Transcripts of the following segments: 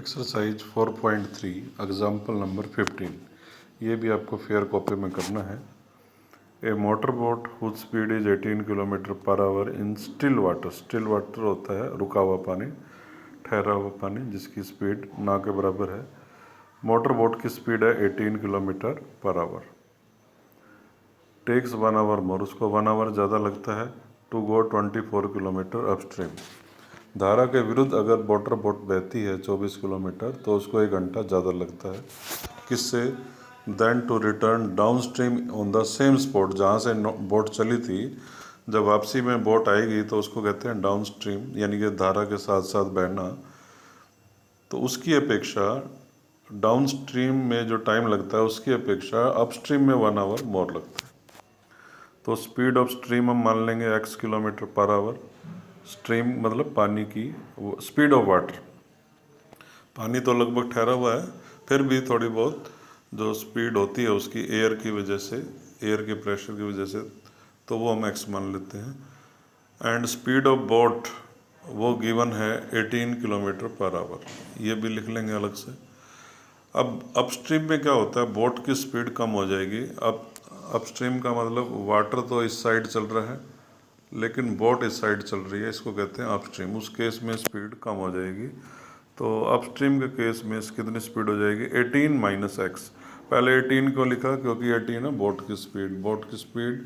Exercise 4.3 example number 15। ये भी आपको फेयर कॉपी में करना है। A motor boat whose speed is 18 kilometre per hour in still water. Still water होता है रुका हुआ पानी, ठहरा हुआ पानी जिसकी स्पीड ना के बराबर है। मोटर बोट की स्पीड है 18 kilometre per our. Takes 1 our मोर, उसको 1 आवर ज़्यादा लगता है टू गो 24 किलोमीटर अपस्ट्रीम। धारा के विरुद्ध अगर मोटर बोट बहती है 24 किलोमीटर तो उसको 1 घंटा ज़्यादा लगता है। किससे? Then to return down stream on the same spot, जहाँ से बोट चली थी जब वापसी में बोट आएगी तो उसको कहते हैं डाउन स्ट्रीम, यानी कि धारा के साथ साथ बहना। तो उसकी अपेक्षा डाउन स्ट्रीम में जो टाइम लगता है उसकी अपेक्षा अप स्ट्रीम में 1 आवर मोर लगता है। तो स्पीड ऑफ स्ट्रीम हम मान लेंगे x kilometre per our. Stream मतलब पानी की स्पीड ऑफ वाटर। पानी तो लगभग ठहरा हुआ है, फिर भी थोड़ी बहुत जो स्पीड होती है उसकी एयर की वजह से, एयर के प्रेशर की वजह से, तो वो हम x मान लेते हैं। एंड स्पीड ऑफ बोट वो गिवन है 18 किलोमीटर पर आवर, ये भी लिख लेंगे अलग से। अब अपस्ट्रीम में क्या होता है, बोट की स्पीड कम हो जाएगी। अब अपस्ट्रीम का मतलब वाटर तो इस साइड चल रहा है लेकिन बोट इस साइड चल रही है, इसको कहते हैं अपस्ट्रीम। उस केस में स्पीड कम हो जाएगी। तो अपस्ट्रीम के केस में कितनी स्पीड हो जाएगी? 18 माइनस एक्स। पहले 18 को लिखा क्योंकि 18 है बोट की स्पीड। बोट की स्पीड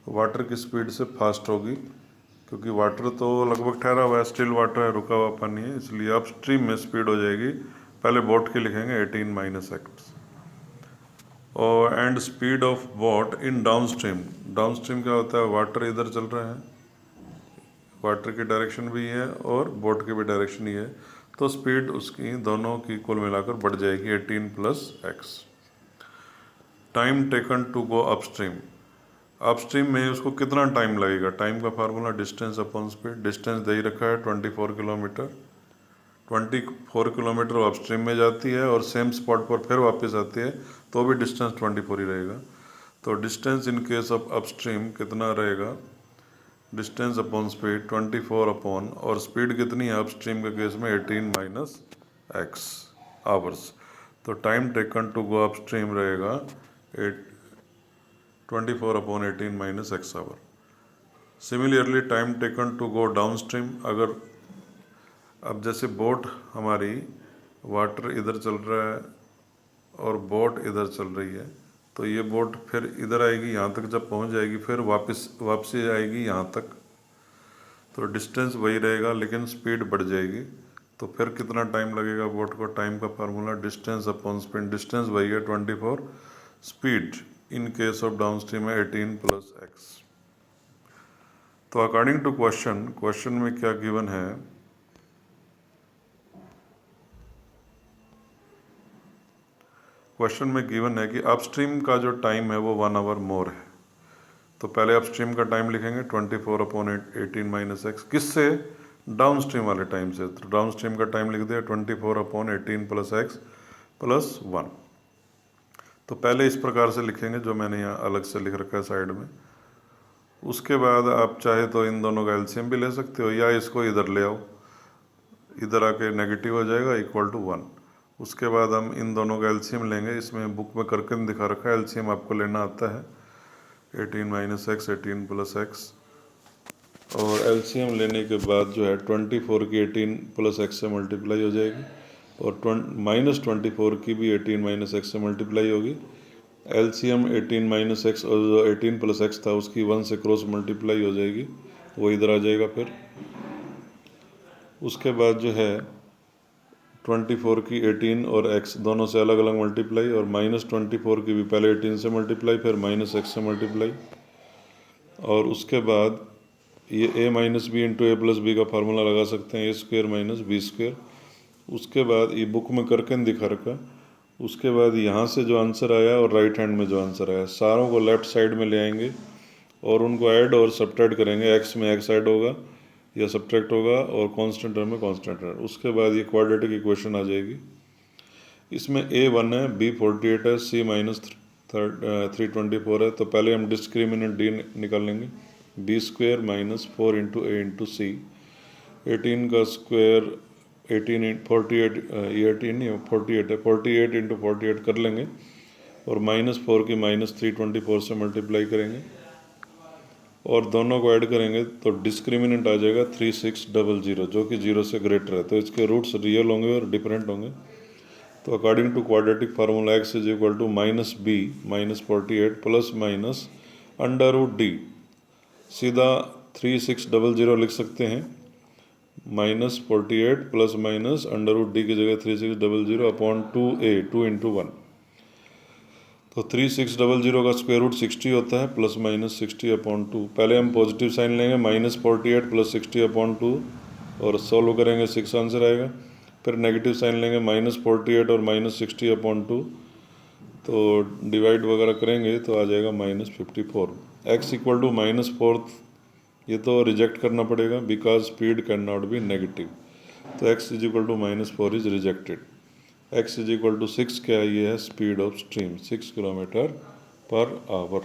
वाटर की स्पीड से फास्ट होगी क्योंकि वाटर तो लगभग ठहरा हुआ है, स्टिल वाटर है, रुका हुआ पानी है, इसलिए अपस्ट्रीम में स्पीड हो जाएगी। पहले बोट की लिखेंगे 18 माइनस एक्स। और and speed of boat in down stream. Down stream क्या होता है? वाटर इधर चल रहा है, वाटर की डायरेक्शन भी है और बोट की भी डायरेक्शन ही है, तो स्पीड उसकी दोनों की कुल मिलाकर बढ़ जाएगी 18 plus X. Time taken to go upstream. Upstream में उसको कितना टाइम लगेगा? टाइम का formula distance upon speed. Distance दे ही रखा है 24 किलोमीटर। 24 किलोमीटर अपस्ट्रीम में जाती है और सेम स्पॉट पर फिर वापस आती है तो भी डिस्टेंस 24 ही रहेगा। तो distance in case of upstream कितना रहेगा? डिस्टेंस अपॉन स्पीड 24 अपॉन, और स्पीड कितनी है अपस्ट्रीम के केस में? 18 माइनस एक्स आवर्स। तो time taken to go upstream रहेगा 24 upon 18 minus x hour. Similarly time taken to go down stream, अगर अब जैसे बोट हमारी वाटर इधर चल रहा है और बोट इधर चल रही है, तो ये बोट फिर इधर आएगी, यहाँ तक जब पहुँच जाएगी फिर वापसी आएगी यहाँ तक, तो डिस्टेंस वही रहेगा लेकिन स्पीड बढ़ जाएगी। तो फिर कितना टाइम लगेगा बोट को? टाइम का formula distance upon speed. Distance वही है 24, speed in case of down stream है 18 प्लस एक्स। तो अकॉर्डिंग टू क्वेश्चन में क्या गिवन है? क्वेश्चन में गिवन है कि अपस्ट्रीम का जो टाइम है वो 1 आवर मोर है। तो पहले अपस्ट्रीम का टाइम लिखेंगे 24 अपॉन 18 माइनस एक्स। किससे? डाउन स्ट्रीम वाले टाइम से। तो डाउन स्ट्रीम का टाइम लिख दिया 24 अपॉन 18 प्लस एक्स प्लस 1। तो पहले इस प्रकार से लिखेंगे जो मैंने यहाँ अलग से लिख रखा है साइड में। उसके बाद आप चाहे तो इन दोनों का एलसीएम भी ले सकते हो या इसको इधर ले आओ, इधर आके नेगेटिव हो जाएगा इक्वल टू 1। उसके बाद हम इन दोनों का एलसीएम लेंगे। इसमें बुक में करके दिखा रखा है, एलसीएम आपको लेना आता है 18 माइनस एक्स 18 प्लस एक्स। और एलसीएम लेने के बाद जो है 24 की 18 प्लस एक्स से मल्टीप्लाई हो जाएगी और माइनस 24 की भी 18 माइनस एक्स से मल्टीप्लाई होगी। एलसीएम 18 माइनस एक्स और जो 18 प्लस एक्स था उसकी 1 से क्रॉस मल्टीप्लाई हो जाएगी, वो इधर आ जाएगा। फिर उसके बाद जो है 24 की 18 और x दोनों से अलग अलग मल्टीप्लाई, और माइनस 24 की भी पहले 18 से मल्टीप्लाई फिर माइनस एक्स से मल्टीप्लाई। और उसके बाद ये a minus B into A plus B का फार्मूला लगा सकते हैं, A square minus B square. उसके बाद ये बुक में करके दिखा रखा। उसके बाद यहाँ से जो आंसर आया और राइट हैंड में जो आंसर आया सारों को लेफ्ट साइड में ले आएंगे और उनको ऐड और सब्ट्रैक्ट करेंगे। एक्स में एक्स ऐड होगा या सब्ट्रैक्ट होगा और कांस्टेंट टर्म में कांस्टेंट टर्म। उसके बाद ये क्वाड्रेटिक इक्वेशन आ जाएगी। इसमें a 1 है, b 48 है, c माइनस 324 है। तो पहले हम डिस्क्रिमिनेंट d निकाल लेंगे। b स्क्वेयर माइनस 4 इंटू ए इंटू सी। 18 का स्क्वेयर 18 नहीं 48 है, 48 इंटू 48 कर लेंगे और -4 की -324 से मल्टीप्लाई करेंगे और दोनों को ऐड करेंगे तो डिस्क्रिमिनेंट आ जाएगा 3600 जो कि 0 से ग्रेटर है। तो इसके रूट्स रियल होंगे और डिफरेंट होंगे। तो according to quadratic formula x is equal to -b -48 plus minus √d, सीधा 3600 लिख सकते हैं, -48 प्लस माइनस √d की जगह 3600 अपॉन 2a 2 इंटू 1। तो 3600 का स्क्वायर रूट 60 होता है, प्लस माइनस 60 अपॉन 2। पहले हम पॉजिटिव साइन लेंगे, -48 प्लस 60 अपॉन 2 और सोल्व करेंगे 6 आंसर आएगा। फिर नेगेटिव साइन लेंगे, -48 और -60 अपॉन 2, तो डिवाइड वगैरह करेंगे तो आ जाएगा -54। x इक्वल टू -4 ये तो रिजेक्ट करना पड़ेगा because speed can not be negative. तो x is equal to -4 is rejected. x is equal to 6 क्या है, ये है speed of stream 6 kilometre per our.